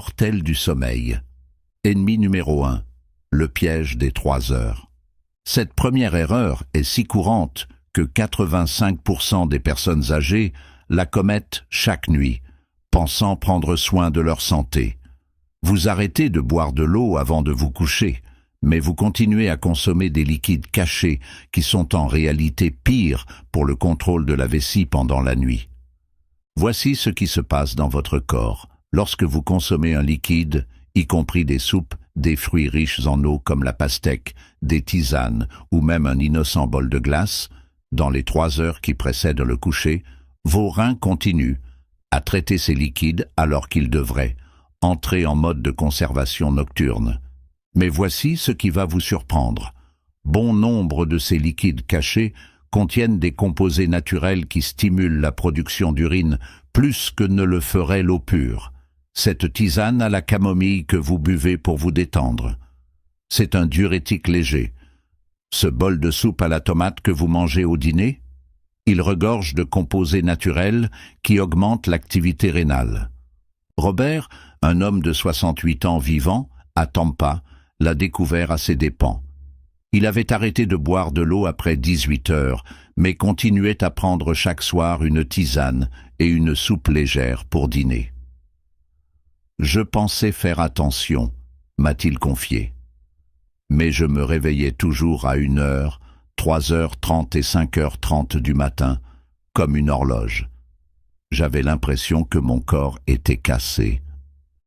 mortelle du sommeil. Ennemi numéro 1, le piège des 3 heures. Cette première erreur est si courante que 85% des personnes âgées la commettent chaque nuit, pensant prendre soin de leur santé. Vous arrêtez de boire de l'eau avant de vous coucher, mais vous continuez à consommer des liquides cachés qui sont en réalité pires pour le contrôle de la vessie pendant la nuit. Voici ce qui se passe dans votre corps lorsque vous consommez un liquide, y compris des soupes, des fruits riches en eau comme la pastèque, des tisanes ou même un innocent bol de glace. Dans les 3 heures qui précèdent le coucher, vos reins continuent à traiter ces liquides alors qu'ils devraient entrer en mode de conservation nocturne. Mais voici ce qui va vous surprendre. Bon nombre de ces liquides cachés contiennent des composés naturels qui stimulent la production d'urine plus que ne le ferait l'eau pure. Cette tisane à la camomille que vous buvez pour vous détendre. C'est un diurétique léger. Ce bol de soupe à la tomate que vous mangez au dîner, il regorge de composés naturels qui augmentent l'activité rénale. Robert, un homme de 68 ans vivant, à Tampa, l'a découvert à ses dépens. Il avait arrêté de boire de l'eau après 18 heures, mais continuait à prendre chaque soir une tisane et une soupe légère pour dîner. « Je pensais faire attention », m'a-t-il confié. Mais je me réveillais toujours à 1h, 3h30 et 5h30 du matin, comme une horloge. J'avais l'impression que mon corps était cassé.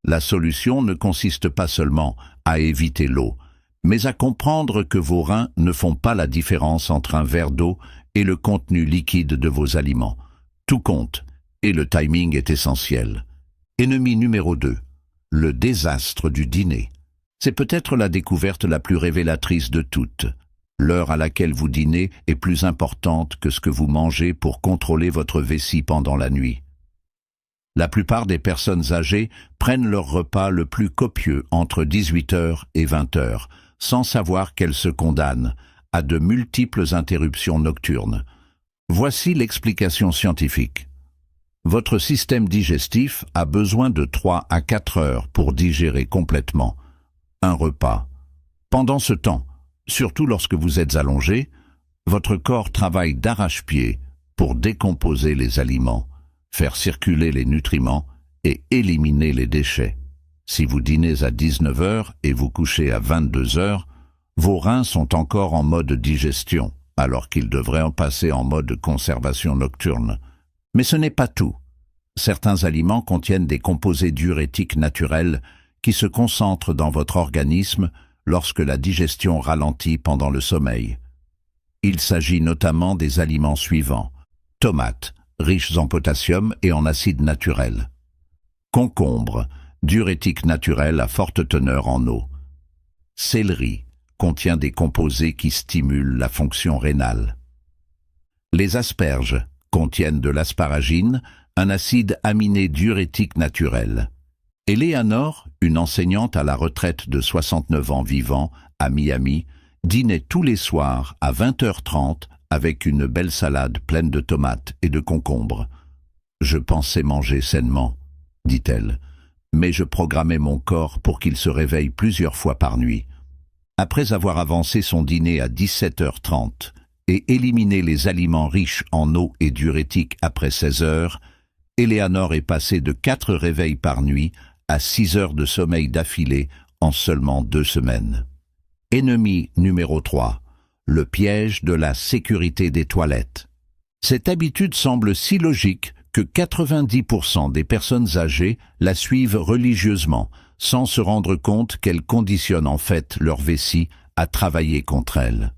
La solution ne consiste pas seulement à éviter l'eau, mais à comprendre que vos reins ne font pas la différence entre un verre d'eau et le contenu liquide de vos aliments. Tout compte, et le timing est essentiel. Ennemi numéro 2, le désastre du dîner. C'est peut-être la découverte la plus révélatrice de toutes. L'heure à laquelle vous dînez est plus importante que ce que vous mangez pour contrôler votre vessie pendant la nuit. La plupart des personnes âgées prennent leur repas le plus copieux entre 18h et 20h, sans savoir qu'elles se condamnent à de multiples interruptions nocturnes. Voici l'explication scientifique. Votre système digestif a besoin de 3 à 4 heures pour digérer complètement un repas. Pendant ce temps, surtout lorsque vous êtes allongé, votre corps travaille d'arrache-pied pour décomposer les aliments, faire circuler les nutriments et éliminer les déchets. Si vous dînez à 19h et vous couchez à 22h, vos reins sont encore en mode digestion, alors qu'ils devraient en passer en mode conservation nocturne. Mais ce n'est pas tout. Certains aliments contiennent des composés diurétiques naturels qui se concentrent dans votre organisme lorsque la digestion ralentit pendant le sommeil. Il s'agit notamment des aliments suivants. Tomates, riches en potassium et en acide naturel. Concombre, diurétique naturel à forte teneur en eau. Céleri, contient des composés qui stimulent la fonction rénale. Les asperges contiennent de l'asparagine, un acide aminé diurétique naturel. Eleanor, une enseignante à la retraite de 69 ans vivant à Miami, dînait tous les soirs à 20h30 avec une belle salade pleine de tomates et de concombres. « Je pensais manger sainement », dit-elle, mais je programmais mon corps pour qu'il se réveille plusieurs fois par nuit. Après avoir avancé son dîner à 17h30 et éliminé les aliments riches en eau et diurétiques après 16 heures, Eleanor est passée de 4 réveils par nuit à 6 heures de sommeil d'affilée en seulement 2 semaines. Ennemi numéro 3, le piège de la sécurité des toilettes. Cette habitude semble si logique que 90% des personnes âgées la suivent religieusement, sans se rendre compte qu'elle conditionne en fait leur vessie à travailler contre elle.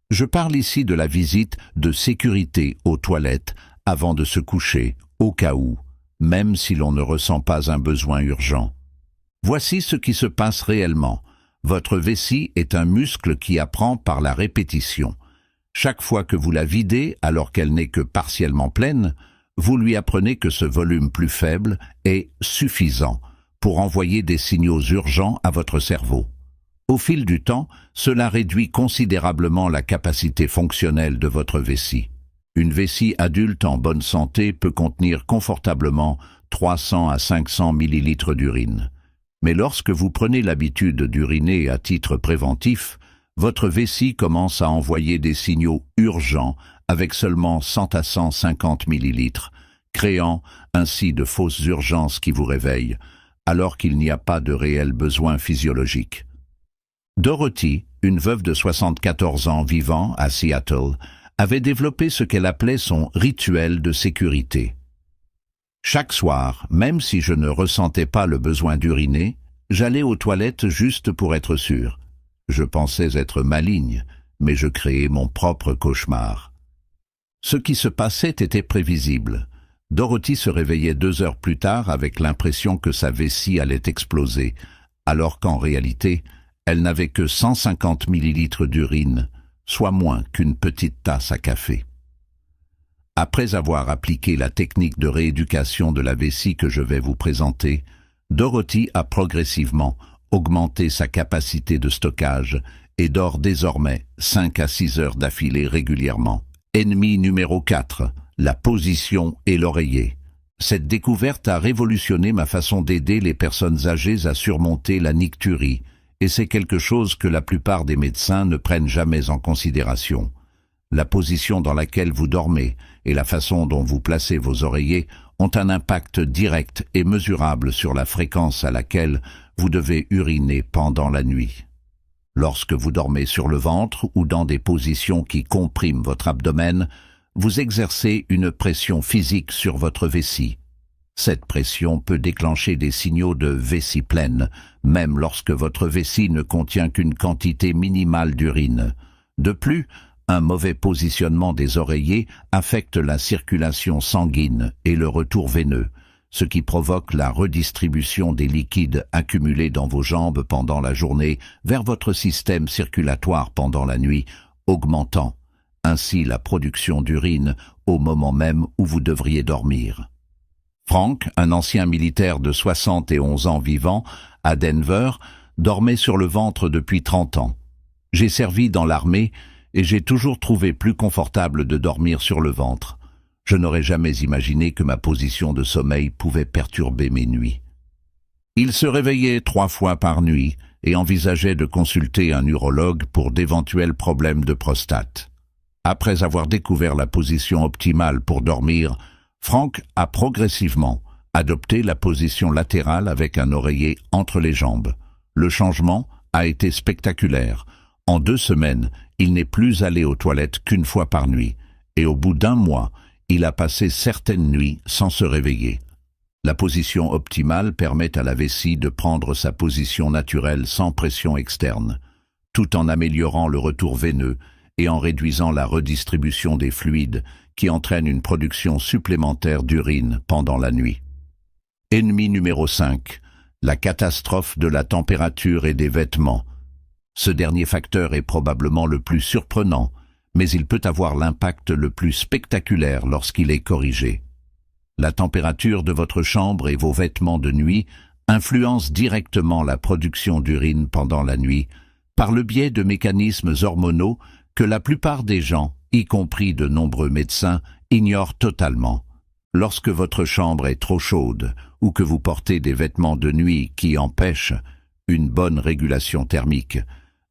Je parle ici de la visite de sécurité aux toilettes avant de se coucher, au cas où, même si l'on ne ressent pas un besoin urgent. Voici ce qui se passe réellement. Votre vessie est un muscle qui apprend par la répétition. Chaque fois que vous la videz alors qu'elle n'est que partiellement pleine, vous lui apprenez que ce volume plus faible est suffisant pour envoyer des signaux urgents à votre cerveau. Au fil du temps, cela réduit considérablement la capacité fonctionnelle de votre vessie. Une vessie adulte en bonne santé peut contenir confortablement 300 à 500 millilitres d'urine. Mais lorsque vous prenez l'habitude d'uriner à titre préventif, votre vessie commence à envoyer des signaux urgents avec seulement 100 à 150 millilitres, créant ainsi de fausses urgences qui vous réveillent, alors qu'il n'y a pas de réel besoin physiologique. Dorothy, une veuve de 74 ans vivant à Seattle, avait développé ce qu'elle appelait son rituel de sécurité. Chaque soir, même si je ne ressentais pas le besoin d'uriner, j'allais aux toilettes juste pour être sûr. Je pensais être maligne, mais je créais mon propre cauchemar. Ce qui se passait était prévisible. Dorothy se réveillait 2 heures plus tard avec l'impression que sa vessie allait exploser, alors qu'en réalité, elle n'avait que 150 millilitres d'urine, soit moins qu'une petite tasse à café. Après avoir appliqué la technique de rééducation de la vessie que je vais vous présenter, Dorothy a progressivement augmenté sa capacité de stockage et dort désormais 5 à 6 heures d'affilée régulièrement. Ennemi numéro 4, la position et l'oreiller. Cette découverte a révolutionné ma façon d'aider les personnes âgées à surmonter la nicturie, et c'est quelque chose que la plupart des médecins ne prennent jamais en considération. La position dans laquelle vous dormez et la façon dont vous placez vos oreillers ont un impact direct et mesurable sur la fréquence à laquelle vous devez uriner pendant la nuit. Lorsque vous dormez sur le ventre ou dans des positions qui compriment votre abdomen, vous exercez une pression physique sur votre vessie. Cette pression peut déclencher des signaux de vessie pleine, même lorsque votre vessie ne contient qu'une quantité minimale d'urine. De plus, un mauvais positionnement des oreillers affecte la circulation sanguine et le retour veineux, ce qui provoque la redistribution des liquides accumulés dans vos jambes pendant la journée vers votre système circulatoire pendant la nuit, augmentant ainsi la production d'urine au moment même où vous devriez dormir. Frank, un ancien militaire de 71 ans vivant à Denver, dormait sur le ventre depuis 30 ans. J'ai servi dans l'armée et j'ai toujours trouvé plus confortable de dormir sur le ventre. Je n'aurais jamais imaginé que ma position de sommeil pouvait perturber mes nuits. Il se réveillait 3 fois par nuit et envisageait de consulter un urologue pour d'éventuels problèmes de prostate. Après avoir découvert la position optimale pour dormir, Frank a progressivement adopté la position latérale avec un oreiller entre les jambes. Le changement a été spectaculaire. En 2 semaines, il n'est plus allé aux toilettes qu'une fois par nuit, et au bout d'1 mois, il a passé certaines nuits sans se réveiller. La position optimale permet à la vessie de prendre sa position naturelle sans pression externe, tout en améliorant le retour veineux et en réduisant la redistribution des fluides qui entraîne une production supplémentaire d'urine pendant la nuit. Ennemi numéro 5, la catastrophe de la température et des vêtements. Ce dernier facteur est probablement le plus surprenant, mais il peut avoir l'impact le plus spectaculaire lorsqu'il est corrigé. La température de votre chambre et vos vêtements de nuit influencent directement la production d'urine pendant la nuit, par le biais de mécanismes hormonaux que la plupart des gens, y compris de nombreux médecins, ignorent totalement. Lorsque votre chambre est trop chaude ou que vous portez des vêtements de nuit qui empêchent une bonne régulation thermique,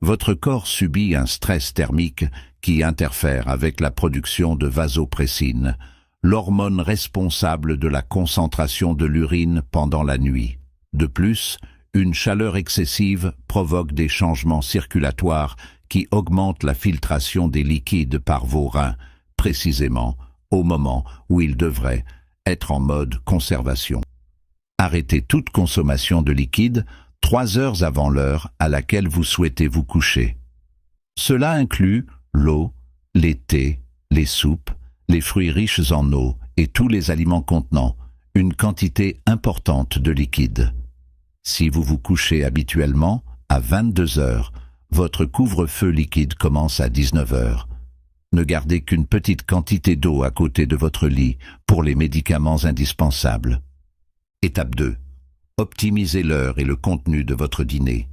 votre corps subit un stress thermique qui interfère avec la production de vasopressine, l'hormone responsable de la concentration de l'urine pendant la nuit. De plus, une chaleur excessive provoque des changements circulatoires qui augmentent la filtration des liquides par vos reins, précisément au moment où ils devraient être en mode conservation. Arrêtez toute consommation de liquide 3 heures avant l'heure à laquelle vous souhaitez vous coucher. Cela inclut l'eau, les thés, les soupes, les fruits riches en eau et tous les aliments contenant une quantité importante de liquide. Si vous vous couchez habituellement à 22 heures, votre couvre-feu liquide commence à 19 heures. Ne gardez qu'une petite quantité d'eau à côté de votre lit pour les médicaments indispensables. Étape 2. Optimisez l'heure et le contenu de votre dîner.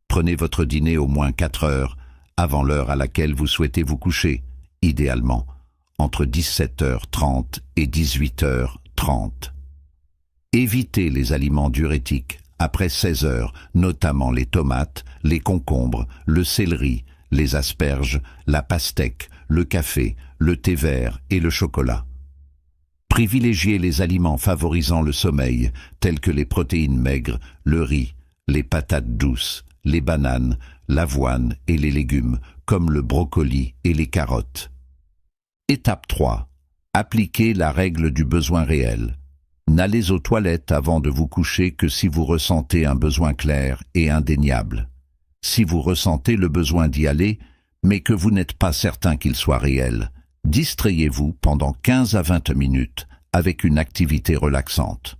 Prenez votre dîner au moins 4 heures avant l'heure à laquelle vous souhaitez vous coucher, idéalement entre 17h30 et 18h30. Évitez les aliments diurétiques, après 16 heures, notamment les tomates, les concombres, le céleri, les asperges, la pastèque, le café, le thé vert et le chocolat. Privilégiez les aliments favorisant le sommeil, tels que les protéines maigres, le riz, les patates douces, les bananes, l'avoine et les légumes, comme le brocoli et les carottes. Étape 3. Appliquez la règle du besoin réel. N'allez aux toilettes avant de vous coucher que si vous ressentez un besoin clair et indéniable. Si vous ressentez le besoin d'y aller, mais que vous n'êtes pas certain qu'il soit réel, distrayez-vous pendant 15 à 20 minutes avec une activité relaxante.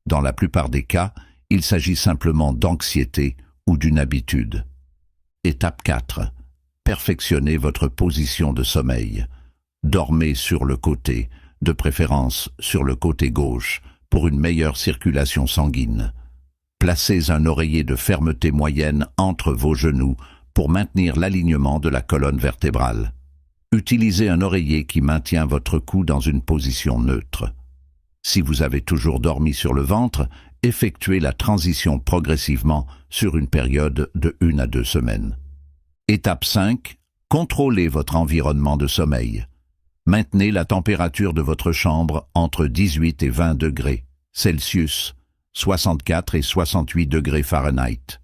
Dans la plupart des cas, il s'agit simplement d'anxiété ou d'une habitude. Étape 4. Perfectionnez votre position de sommeil. Dormez sur le côté, de préférence sur le côté gauche, pour une meilleure circulation sanguine. Placez un oreiller de fermeté moyenne entre vos genoux pour maintenir l'alignement de la colonne vertébrale. Utilisez un oreiller qui maintient votre cou dans une position neutre. Si vous avez toujours dormi sur le ventre, effectuez la transition progressivement sur une période de 1 à 2 semaines. Étape 5. Contrôlez votre environnement de sommeil. Maintenez la température de votre chambre entre 18 et 20 degrés Celsius, 64 et 68 degrés Fahrenheit.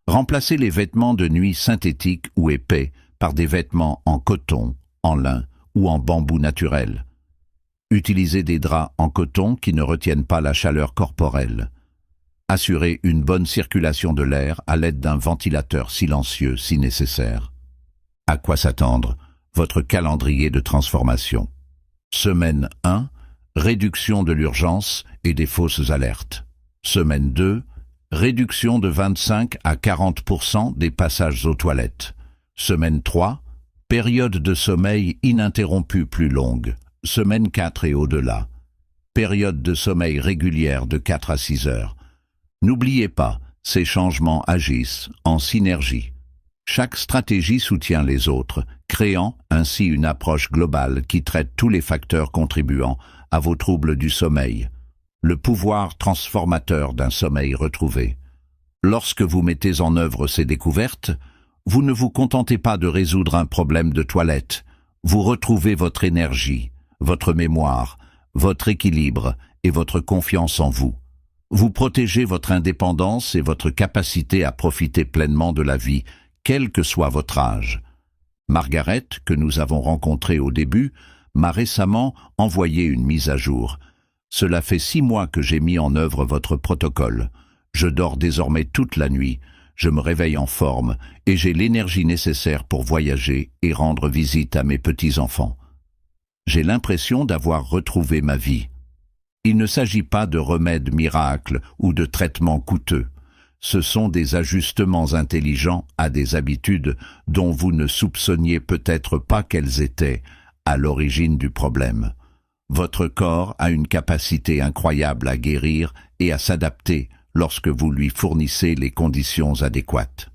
Remplacez les vêtements de nuit synthétiques ou épais par des vêtements en coton, en lin ou en bambou naturel. Utilisez des draps en coton qui ne retiennent pas la chaleur corporelle. Assurez une bonne circulation de l'air à l'aide d'un ventilateur silencieux si nécessaire. À quoi s'attendre? Votre calendrier de transformation. Semaine 1, réduction de l'urgence et des fausses alertes. Semaine 2, réduction de 25 à 40% des passages aux toilettes. Semaine 3, période de sommeil ininterrompue plus longue. Semaine 4 et au-delà. Période de sommeil régulière de 4 à 6 heures. N'oubliez pas, ces changements agissent en synergie. Chaque stratégie soutient les autres, créant ainsi une approche globale qui traite tous les facteurs contribuant à vos troubles du sommeil. Le pouvoir transformateur d'un sommeil retrouvé. Lorsque vous mettez en œuvre ces découvertes, vous ne vous contentez pas de résoudre un problème de toilette, vous retrouvez votre énergie, votre mémoire, votre équilibre et votre confiance en vous. Vous protégez votre indépendance et votre capacité à profiter pleinement de la vie, quel que soit votre âge. Margaret, que nous avons rencontrée au début, m'a récemment envoyé une mise à jour. Cela fait 6 mois que j'ai mis en œuvre votre protocole. Je dors désormais toute la nuit, je me réveille en forme et j'ai l'énergie nécessaire pour voyager et rendre visite à mes petits-enfants. J'ai l'impression d'avoir retrouvé ma vie. Il ne s'agit pas de remèdes miracles ou de traitements coûteux. Ce sont des ajustements intelligents à des habitudes dont vous ne soupçonniez peut-être pas qu'elles étaient à l'origine du problème. Votre corps a une capacité incroyable à guérir et à s'adapter lorsque vous lui fournissez les conditions adéquates.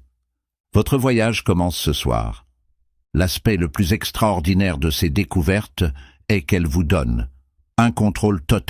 Votre voyage commence ce soir. L'aspect le plus extraordinaire de ces découvertes est qu'elles vous donnent un contrôle total